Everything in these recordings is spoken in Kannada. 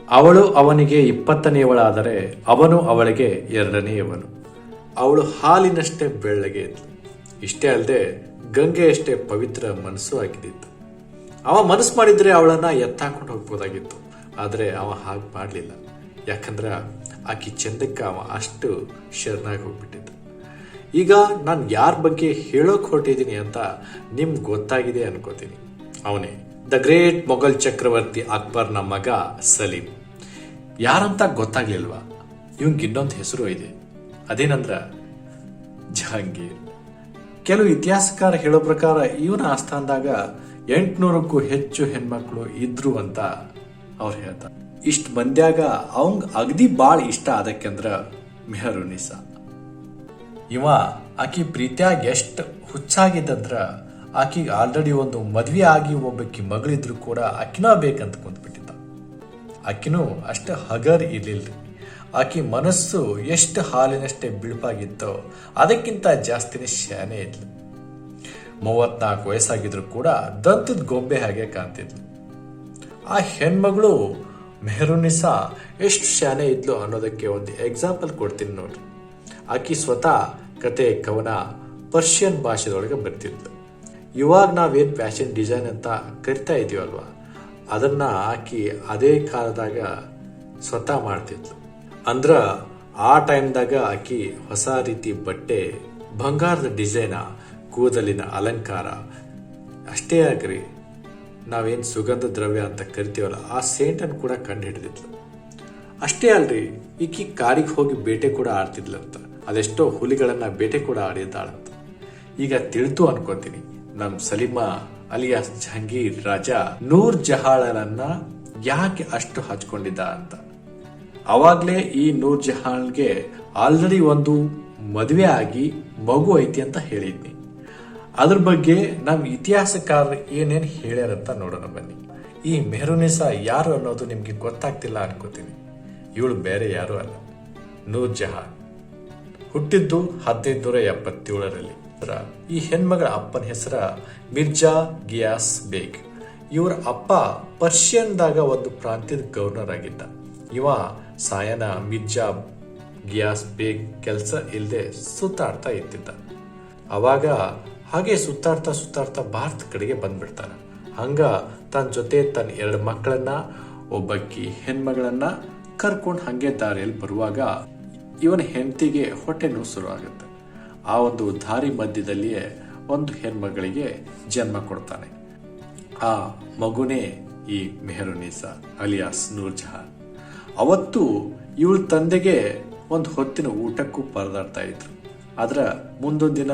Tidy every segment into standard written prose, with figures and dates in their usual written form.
ಅವಳು ಅವನಿಗೆ 20ನೇಯವಳಾದರೆ ಅವನು ಅವಳಿಗೆ 2ನೇಯವನು. ಅವಳು ಹಾಲಿನಷ್ಟೇ ಬೆಳ್ಳಗೆ ಇದ್ಲು. ಇಷ್ಟೇ ಅಲ್ಲದೆ ಗಂಗೆಯಷ್ಟೇ ಪವಿತ್ರ ಮನಸ್ಸು ಆಗಿದ್ದಿತ್ತು. ಅವ ಮನಸ್ಸು ಮಾಡಿದ್ರೆ ಅವಳನ್ನ ಎತ್ತಾಕೊಂಡು ಹೋಗ್ಬೋದಾಗಿತ್ತು. ಆದರೆ ಅವ ಹಾಗೆ ಮಾಡಲಿಲ್ಲ. ಯಾಕಂದ್ರೆ ಆಕಿ ಚಂದಕ್ಕೆ ಅವ ಅಷ್ಟು ಶರಣಾಗಿ ಹೋಗ್ಬಿಟ್ಟಿದ್ದ. ಈಗ ನಾನು ಯಾರ ಬಗ್ಗೆ ಹೇಳೋಕೆ ಹೊರಟಿದ್ದೀನಿ ಅಂತ ನಿಮ್ಗೆ ಗೊತ್ತಾಗಿದೆ ಅನ್ಕೋತೀನಿ. ಅವನೇ ದ ಗ್ರೇಟ್ ಮೊಘಲ್ ಚಕ್ರವರ್ತಿ ಅಕ್ಬರ್ನ ಮಗ ಸಲೀಂ. ಯಾರಂತ ಗೊತ್ತಾಗ್ಲಿಲ್ವಾ? ಇವಂಗೆ ಇನ್ನೊಂದು ಹೆಸರು ಇದೆ. ಅದೇನಂದ್ರ ಜಹಾಂಗೀರ್. ಕೆಲವು ಇತಿಹಾಸಕಾರ ಹೇಳೋ ಪ್ರಕಾರ ಇವನ ಆಸ್ಥಾನದಾಗ 800ಕ್ಕೂ ಹೆಚ್ಚು ಹೆಣ್ಮಕ್ಳು ಇದ್ರು ಅಂತ ಅವ್ರು ಹೇಳ್ತಾರೆ. ಇಷ್ಟು ಮಂದ್ಯಾಗ ಅವಂಗ ಅಗದಿ ಬಾಳ ಇಷ್ಟ ಆದಕ್ಕೆಂದ್ರ ಮೆಹರುನಿಸಾ. ಇವ ಆಕಿ ಪ್ರೀತಿಯಾಗ ಎಷ್ಟು ಹುಚ್ಚಾಗಿದ್ದಂದ್ರ ಆಕಿಗೆ ಆಲ್ರೆಡಿ ಒಂದು ಮದ್ವೆ ಆಗಿ ಒಬ್ಬಕಿ ಮಗಳಿದ್ರು ಕೂಡ ಆಕಿನೋ ಬೇಕಂತ ಕುಂತ್ಬಿಟ್ಟಿದ್ದ. ಆಕಿನೂ ಅಷ್ಟು ಹಗರ್ ಇರ್ಲಿಲ್ರಿ. ಆಕಿ ಮನಸ್ಸು ಎಷ್ಟು ಹಾಲಿನಷ್ಟೇ ಬಿಳುಪಾಗಿತ್ತೋ ಅದಕ್ಕಿಂತ ಜಾಸ್ತಿನೇ ಶಾನೆ ಇದ್ಲು. 34 ವಯಸ್ಸಾಗಿದ್ರು ಕೂಡ ದಂತದ ಗೊಂಬೆ ಹಾಗೆ ಕಾಣ್ತಿದ್ಲು. ಆ ಹೆಣ್ಮಗಳು ಮೆಹರುನಿಸಾ ಎಷ್ಟು ಶಾನೆ ಇದ್ಲು ಅನ್ನೋದಕ್ಕೆ ಒಂದು ಎಕ್ಸಾಂಪಲ್ ಕೊಡ್ತೀನಿ ನೋಡ್ರಿ. ಆಕಿ ಸ್ವತಃ ಕತೆ ಕವನ ಪರ್ಷಿಯನ್ ಭಾಷೆದೊಳಗೆ ಬರ್ತಿದ್ಲು. ಇವಾಗ ನಾವೇನು ಫ್ಯಾಷನ್ ಡಿಸೈನ್ ಅಂತ ಕರಿತಾ ಇದೀವಲ್ವಾ, ಅದನ್ನ ಆಕಿ ಅದೇ ಕಾಲದಾಗ ಸ್ವತಃ ಮಾಡ್ತಿದ್ಲು. ಅಂದ್ರ ಆ ಟೈಮ್ದಾಗ ಆಕಿ ಹೊಸ ರೀತಿ ಬಟ್ಟೆ, ಬಂಗಾರದ ಡಿಸೈನ, ಕೂದಲಿನ ಅಲಂಕಾರ ಅಷ್ಟೇ ಆಗ್ರಿ, ನಾವೇನು ಸುಗಂಧ ದ್ರವ್ಯ ಅಂತ ಕರಿತೀವಲ್ಲ ಆ ಸೇಂಟನ್ನು ಕೂಡ ಕಂಡು ಹಿಡಿದಿದ್ಲು. ಅಷ್ಟೇ ಅಲ್ರಿ, ಈಕಿ ಕಾಡಿಗೆ ಹೋಗಿ ಬೇಟೆ ಕೂಡ ಆಡ್ತಿದ್ಲಂತ. ಅದೆಷ್ಟೋ ಹುಲಿಗಳನ್ನ ಬೇಟೆ ಕೂಡ ಆಡಿದ್ದಾಳಂತ. ಈಗ ತಿಳಿತು ಅನ್ಕೋತೀನಿ ನಮ್ ಸಲೀಮಾ ಅಲಿಯಾಸ್ ಜಹಾಂಗೀರ್ ರಾಜ ನೂರ್ ಜಹಾಳನ್ನ ಯಾಕೆ ಅಷ್ಟು ಹಚ್ಕೊಂಡಿದ್ದ ಅಂತ. ಅವಾಗ್ಲೇ ಈ ನೂರ್ ಜಹಾನ್ಗೆ ಆಲ್ರೆಡಿ ಒಂದು ಮದುವೆ ಆಗಿ ಮಗು ಐತಿ ಅಂತ ಹೇಳಿದ್ನಿ. ಅದ್ರ ಬಗ್ಗೆ ನಮ್ ಇತಿಹಾಸಕಾರರು ಏನೇನು ಹೇಳ್ಯಾರಂತ ನೋಡೋಣ ಬನ್ನಿ. ಈ ಮೆಹರುನಿಸಾ ಯಾರು ಅನ್ನೋದು ನಿಮ್ಗೆ ಗೊತ್ತಾಗ್ತಿಲ್ಲ ಅನ್ಕೋತೀನಿ. ಇವಳು ಬೇರೆ ಯಾರು ಅಲ್ಲ, ನೂರ್ ಜಹಾನ್. ಹುಟ್ಟಿದ್ದು 1577ರಲ್ಲಿ. ಈ ಹೆಣ್ಮಗಳ ಅಪ್ಪನ ಹೆಸರ ಮಿರ್ಜಾ ಗಿಯಾಸ್ ಬೇಗ್. ಇವರ ಅಪ್ಪ ಪರ್ಷಿಯನ್ದಾಗ ಒಂದು ಪ್ರಾಂತ್ಯದ ಗವರ್ನರ್ ಆಗಿದ್ದ. ಇವ ಸಾಯನ ಮಿರ್ಜಾ ಗಿಯಾಸ್ ಬೇಗ್ ಕೆಲಸ ಇಲ್ಲದೆ ಸುತ್ತಾಡ್ತಾ ಇತ್ತಿದ್ದ. ಅವಾಗ ಹಾಗೆ ಸುತ್ತಾಡ್ತಾ ಭಾರತ ಕಡೆಗೆ ಬಂದ್ಬಿಡ್ತಾನ. ಹಂಗ ತನ್ನ ಜೊತೆ ತನ್ನ 2 ಮಕ್ಕಳನ್ನ, ಒಬ್ಬಕ್ಕಿ ಹೆಣ್ಮಗಳನ್ನ ಕರ್ಕೊಂಡು ಹಂಗೆ ದಾರಿಯಲ್ಲಿ ಬರುವಾಗ ಇವನ ಹೆಂಡತಿಗೆ ಹೊಟ್ಟೆ ನೋವು ಶುರು ಆಗುತ್ತೆ. ಆ ಒಂದು ದಾರಿ ಮಧ್ಯದಲ್ಲಿಯೇ ಒಂದು ಹೆಣ್ಮಗಳಿಗೆ ಜನ್ಮ ಕೊಡ್ತಾನೆ. ಆ ಮಗುನೇ ಈ ಮೆಹರುನಿಸಾ ಅಲಿಯಾಸ್ ನೂರ್ ಜಹಾನ್. ಅವತ್ತು ಇವಳ ತಂದೆಗೆ ಒಂದು ಹೊತ್ತಿನ ಊಟಕ್ಕೂ ಪರದಾಡ್ತಾ ಇದ್ರು. ಆದ್ರ ಮುಂದೊಂದು ದಿನ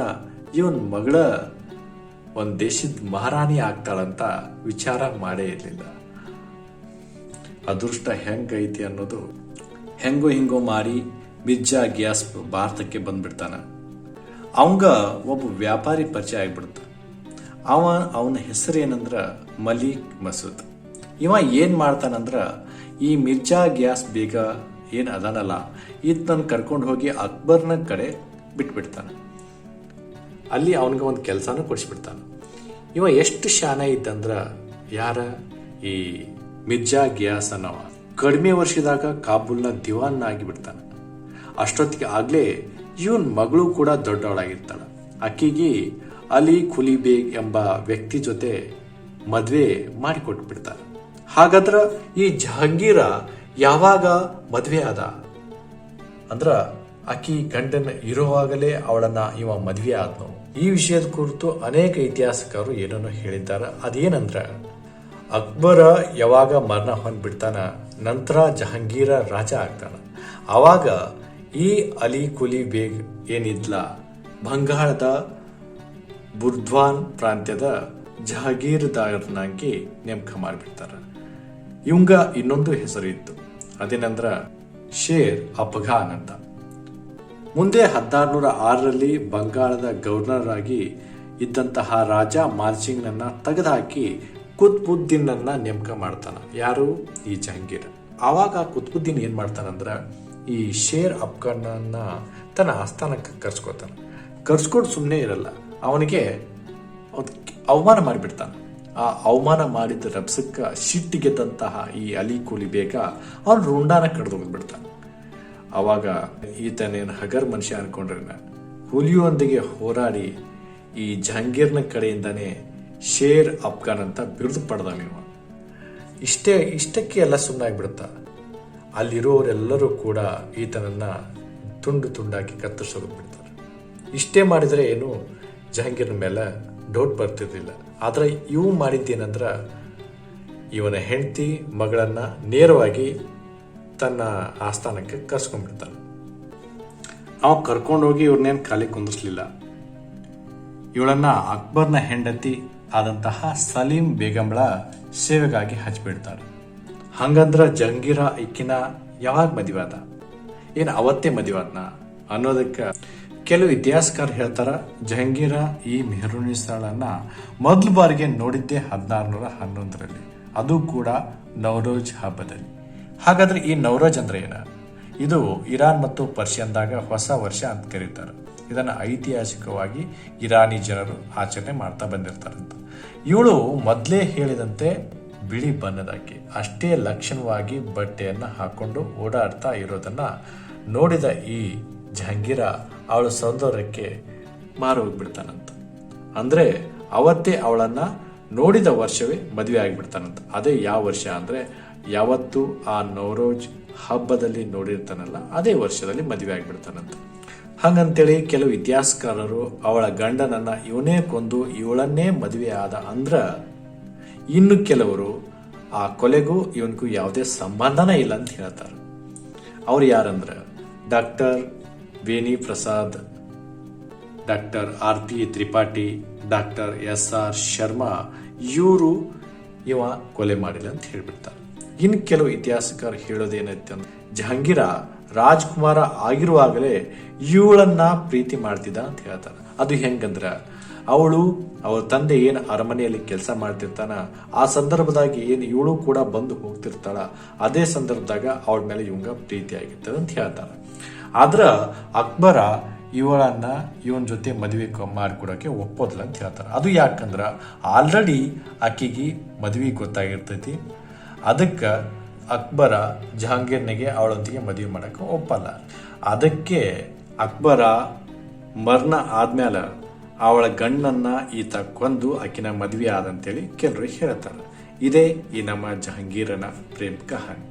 ಇವನ್ ಮಗಳ ಒಂದ್ ದೇಶದ ಮಹಾರಾಣಿ ಆಗ್ತಾಳಂತ ವಿಚಾರ ಮಾಡೇ ಇರ್ಲಿಲ್ಲ. ಅದೃಷ್ಟ ಹೆಂಗೈತಿ ಅನ್ನೋದು ಹೆಂಗೋ ಹಿಂಗೋ ಮಾಡಿ ಮಿರ್ಜಾ ಗಿಯಾಸ್ ಭಾರತಕ್ಕೆ ಬಂದ್ಬಿಡ್ತಾನ. ಅವಂಗ ಒಬ್ಬ ವ್ಯಾಪಾರಿ ಪರಿಚಯ ಆಗ್ಬಿಡ್ತ. ಅವನ ಹೆಸರು ಏನಂದ್ರ ಮಲಿಕ್ ಮಸೂದ್. ಇವ ಏನ್ ಮಾಡ್ತಾನಂದ್ರ ಈ ಮಿರ್ಜಾ ಗಿಯಾಸ್ ಬೇಗ ಏನ್ ಅದಾನಲ್ಲ ಇದನ್ನ ಕರ್ಕೊಂಡು ಹೋಗಿ ಅಕ್ಬರ್ನ ಕಡೆ ಬಿಟ್ಬಿಡ್ತಾನ. ಅಲ್ಲಿ ಅವನಿಗೆ ಒಂದು ಕೆಲಸನೂ ಕೊಡಿಸ್ಬಿಡ್ತಾನ. ಇವ ಎಷ್ಟು ಶಾನ ಇದ್ದಂದ್ರ ಯಾರ ಈ ಮಿರ್ಜಾ ಗಿಯಾಸ್ ಅನ್ನವ ಕಡಿಮೆ ವರ್ಷದಾಗ ಕಾಬೂಲ್ನ ದಿವಾನ್ ಆಗಿಬಿಡ್ತಾನ. ಅಷ್ಟೊತ್ತಿಗೆ ಆಗ್ಲೇ ಇವನ್ ಮಗಳು ಕೂಡ ದೊಡ್ಡವಳಾಗಿರ್ತಾಳ. ಆಕಿಗೆ ಅಲಿ ಕುಲಿ ಬೇಗ್ ಎಂಬ ವ್ಯಕ್ತಿ ಜೊತೆ ಮದ್ವೆ ಮಾಡಿಕೊಟ್ಬಿಡ್ತಾನ. ಹಾಗಾದ್ರ ಈ ಜಹಾಂಗೀರ ಯಾವಾಗ ಮದ್ವೆ ಆದ ಅಂದ್ರ ಆಕಿ ಗಂಡನ ಇರುವಾಗಲೇ ಅವಳನ್ನ ಇವ ಮದ್ವೆ ಆದ್ನು. ಈ ವಿಷಯದ ಕುರಿತು ಅನೇಕ ಇತಿಹಾಸಕಾರರು ಏನನ್ನೋ ಹೇಳಿದ್ದಾರೆ. ಅದೇನಂದ್ರ ಅಕ್ಬರ ಯಾವಾಗ ಮರಣ ಹೊಂದ್ಬಿಡ್ತಾನ, ನಂತರ ಜಹಾಂಗೀರ ರಾಜ ಆಗ್ತಾನ. ಆವಾಗ ಈ ಅಲಿ ಕುಲಿ ಬೇಗ್ ಏನಿದ್ಲ ಬಂಗಾಳದ ಬುರ್ದ್ವಾನ್ ಪ್ರಾಂತ್ಯದ ಜಹಾಗೀರ್ದಾರ್ನಾಗಿ ನೇಮಕ ಮಾಡಿಬಿಡ್ತಾರ. ಇವಂಗ ಇನ್ನೊಂದು ಹೆಸರು ಇತ್ತು, ಅದೇನಂದ್ರ ಶೇರ್ ಅಫ್ಘಾನ್ ಅಂತ. ಮುಂದೆ 1606ರಲ್ಲಿ ಬಂಗಾಳದ ಗವರ್ನರ್ ಆಗಿ ಇದ್ದಂತಹ ರಾಜ ಮಾಲ್ಸಿಂಗ್ನನ್ನ ತೆಗೆದುಹಾಕಿ ಕುತ್ಬುದ್ದೀನ್ ಅನ್ನ ನೇಮಕ ಮಾಡ್ತಾನ. ಯಾರು? ಈ ಜಹಾಂಗೀರ್. ಆವಾಗ ಕುತ್ಬುದ್ದೀನ್ ಏನ್ ಮಾಡ್ತಾನಂದ್ರ ಈ ಶೇರ್ ಅಫ್ಘಾನ್ನ ತನ್ನ ಆಸ್ಥಾನಕ್ಕೆ ಕರ್ಸ್ಕೊತಾನ. ಕರ್ಸ್ಕೊಂಡು ಸುಮ್ಮನೆ ಇರಲ್ಲ, ಅವನಿಗೆ ಅವಮಾನ ಮಾಡಿಬಿಡ್ತಾನ. ಆ ಅವಮಾನ ಮಾಡಿದ ರಭಸಕ್ಕ ಸಿಟ್ಟಿಗೆದ್ದಂತಹ ಈ ಅಲಿ ಕೂಲಿ ಬೇಗ ಅವನು ರುಂಡಾನ ಕಡ್ದೋಗ್ಬಿಡ್ತಾನೆ. ಅವಾಗ ಈತನೇನು ಹಗರ್ ಮನುಷ್ಯ ಅನ್ಕೊಂಡ್ರೆ ಹುಲಿಯೊಂದಿಗೆ ಹೋರಾಡಿ ಈ ಜಹಾಂಗೀರ್ನ ಕಡೆಯಿಂದಾನೇ ಶೇರ್ ಅಫ್ಘಾನ್ ಅಂತ ಬಿರುದು ಪಡೆದವ. ಇಷ್ಟಕ್ಕೆ ಎಲ್ಲ ಸುಮ್ಮನಾಗ್ಬಿಡುತ್ತ. ಅಲ್ಲಿರೋರೆಲ್ಲರೂ ಕೂಡ ಈತನನ್ನ ತುಂಡು ತುಂಡಾಕಿ ಕತ್ತರಿಸೋಗ್ಬಿಡ್ತಾರೆ. ಇಷ್ಟೇ ಮಾಡಿದರೆ ಏನು ಜಹಾಂಗೀರ್ನ ಮೇಲೆ ಡೌಟ್ ಬರ್ತಿರ್ಲಿಲ್ಲ. ಆದ್ರೆ ಇವು ಮಾಡಿದ್ದೇನಂದ್ರ ಇವನ ಹೆಂಡತಿ ಮಗಳನ್ನ ನೇರವಾಗಿ ತನ್ನ ಆಸ್ಥಾನಕ್ಕೆ ಕರ್ಸ್ಕೊಂಡ್ಬಿಡ್ತಾನೆ. ಅವ ಕರ್ಕೊಂಡೋಗಿ ಇವ್ರನ್ನೇನು ಖಾಲಿ ಕುಂದಿಸ್ಲಿಲ್ಲ. ಇವಳನ್ನ ಅಕ್ಬರ್ನ ಹೆಂಡತಿ ಆದಂತಹ ಸಲೀಂ ಬೇಗಂಳ ಸೇವೆಗಾಗಿ ಹಚ್ಚಿಬಿಡ್ತಾರೆ. ಹಂಗಂದ್ರ ಜಹಾಂಗೀರ ಈಕಿನ ಯಾವಾಗ ಮದುವಾದ, ಏನು ಅವತ್ತೇ ಮದುವಾದ್ನ ಅನ್ನೋದಕ್ಕೆ ಕೆಲವು ಇತಿಹಾಸಕಾರ ಹೇಳ್ತಾರ. ಜಹಾಂಗೀರ ಈ ಮೆಹರುನ್ನಿಸಾಳನ್ನ ಮೊದಲ ಬಾರಿಗೆ ನೋಡಿದ್ದೇ 1611ರಲ್ಲಿ, ಅದು ಕೂಡ ನವರೋಜ್ ಹಬ್ಬದಲ್ಲಿ. ಹಾಗಾದ್ರೆ ಈ ನವರೋಜ್ ಅಂದ್ರೆ ಏನ? ಇದು ಇರಾನ್ ಮತ್ತು ಪರ್ಷಿಯನ್ದಾಗ ಹೊಸ ವರ್ಷ ಅಂತ ಕರೀತಾರೆ. ಇದನ್ನ ಐತಿಹಾಸಿಕವಾಗಿ ಇರಾನಿ ಜನರು ಆಚರಣೆ ಮಾಡ್ತಾ ಬಂದಿರ್ತಾರಂತ. ಇವಳು ಮೊದಲೇ ಹೇಳಿದಂತೆ ಬಿಳಿ ಬಣ್ಣದಾಕಿ, ಅಷ್ಟೇ ಲಕ್ಷಣವಾಗಿ ಬಟ್ಟೆಯನ್ನ ಹಾಕೊಂಡು ಓಡಾಡ್ತಾ ಇರೋದನ್ನ ನೋಡಿದ ಈ ಜಹಾಂಗೀರ ಅವಳ ಸೌಂದರ್ಯಕ್ಕೆ ಮಾರೋಗ್ಬಿಡ್ತಾನಂತ. ಅಂದ್ರೆ ಅವತ್ತೇ ಅವಳನ್ನ ನೋಡಿದ ವರ್ಷವೇ ಮದುವೆ ಆಗಿಬಿಡ್ತಾನಂತ. ಅದೇ ಯಾವ ವರ್ಷ ಅಂದ್ರೆ ಯಾವತ್ತು ಆ ನವರೋಜ್ ಹಬ್ಬದಲ್ಲಿ ನೋಡಿರ್ತಾನಲ್ಲ ಅದೇ ವರ್ಷದಲ್ಲಿ ಮದುವೆ ಆಗಿಬಿಡ್ತಾನಂತ. ಹಂಗಂತೇಳಿ ಕೆಲವು ಇತಿಹಾಸಕಾರರು ಅವಳ ಗಂಡನನ್ನ ಇವನೇ ಕೊಂದು ಇವಳನ್ನೇ ಮದುವೆ ಆದ ಅಂದ್ರ, ಇನ್ನು ಕೆಲವರು ಆ ಕೊಲೆಗೂ ಇವನ್ಗೂ ಯಾವುದೇ ಸಂಬಂಧನೇ ಇಲ್ಲ ಅಂತ ಹೇಳ್ತಾರೆ. ಅವ್ರು ಯಾರಂದ್ರ doctor Veni Prasad, doctor RP Tripathi, doctor SR Sharma, ಇವರು ಇವ ಕೊಲೆ ಮಾಡಿಲ್ಲ ಅಂತ ಹೇಳ್ಬಿಡ್ತಾರೆ. ಇನ್ನು ಕೆಲವು ಇತಿಹಾಸಕಾರ ಹೇಳೋದೇನೈತೆ ಅಂದ್ರೆ ಜಹಾಂಗೀರ ರಾಜ್ಕುಮಾರ ಆಗಿರುವಾಗಲೇ ಇವಳನ್ನ ಪ್ರೀತಿ ಮಾಡ್ತಿದ್ದ ಅಂತ ಹೇಳ್ತಾರೆ. ಅದು ಹೆಂಗಂದ್ರ ಅವಳ ತಂದೆ ಏನು ಅರಮನೆಯಲ್ಲಿ ಕೆಲಸ ಮಾಡ್ತಿರ್ತಾನ ಆ ಸಂದರ್ಭದಾಗ ಏನು ಇವಳು ಕೂಡ ಬಂದು ಹೋಗ್ತಿರ್ತಾಳ, ಅದೇ ಸಂದರ್ಭದಾಗ ಅವಳ ಮೇಲೆ ಇವಂಗ ಪ್ರೀತಿ ಆಗಿರ್ತದೆ ಅಂತ ಹೇಳ್ತಾರೆ. ಆದ್ರ ಅಕ್ಬರ ಇವಳನ್ನ ಇವನ್ ಜೊತೆ ಮದುವೆ ಮಾಡಿಕೊಡೋಕೆ ಒಪ್ಪೋದಿಲ್ಲ ಅಂತ ಹೇಳ್ತಾರೆ. ಅದು ಯಾಕಂದ್ರ ಆಲ್ರೆಡಿ ಆಕಿಗೆ ಮದುವೆ ಗೊತ್ತಾಗಿರ್ತೈತಿ. ಅದಕ್ಕೆ ಅಕ್ಬರ ಜಹಾಂಗೀರ್ನಿಗೆ ಅವಳೊಂದಿಗೆ ಮದುವೆ ಮಾಡಕ್ಕೆ ಒಪ್ಪಲ್ಲ. ಅದಕ್ಕೆ ಅಕ್ಬರ ಮರಣ ಆದ್ಮೇಲೆ ಅವಳ ಗಂಡನ್ನ ಈತ ಕೊಂದು ಆಕಿನ ಮದುವೆ ಆದಂತೇಳಿ ಕೆಲವರು ಹೇಳ್ತಾರೆ. ಇದೇ ಈ ನಮ್ಮ ಜಹಾಂಗೀರನ ಪ್ರೇಮ ಕಹಾನಿ.